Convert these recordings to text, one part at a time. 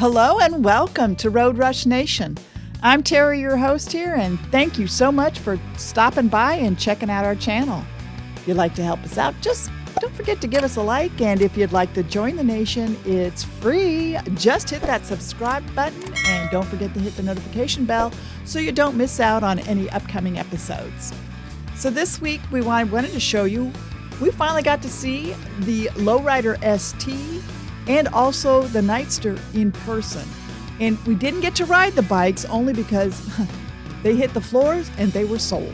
Hello and welcome to Road Rush Nation. I'm Terry, your host here, and thank you so much for stopping by and checking out our channel. If you'd like to help us out, just don't forget to give us a like, and if you'd like to join the nation, it's free. Just hit that subscribe button and don't forget to hit the notification bell so you don't miss out on any upcoming episodes. So this week we wanted to show you, we finally got to see the Lowrider ST and also the Nightster in person. And we didn't get to ride the bikes only because they hit the floors and they were sold.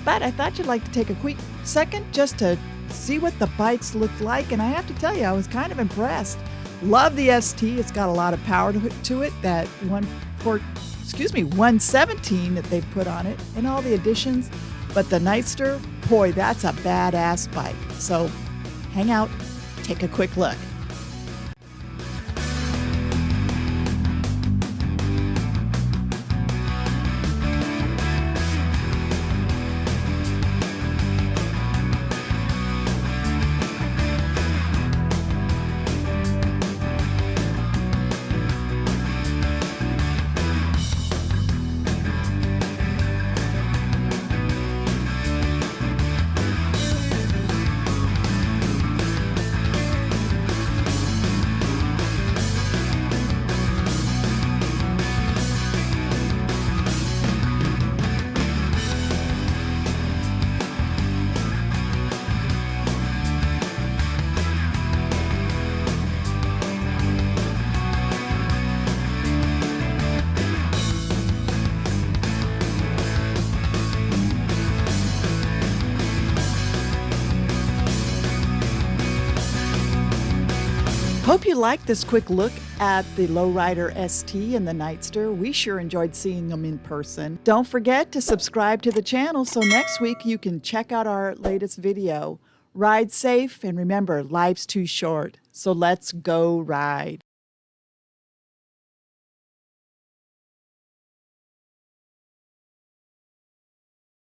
But I thought you'd like to take a quick second just to see what the bikes look like. And I have to tell you, I was kind of impressed. Love the ST. It's got a lot of power to it. That 117 that they put on it and all the additions. But the Nightster, boy, that's a badass bike. So hang out, take a quick look. Hope you liked this quick look at the Lowrider ST and the Nightster. We sure enjoyed seeing them in person. Don't forget to subscribe to the channel so next week you can check out our latest video. Ride safe, and remember, life's too short, so let's go ride.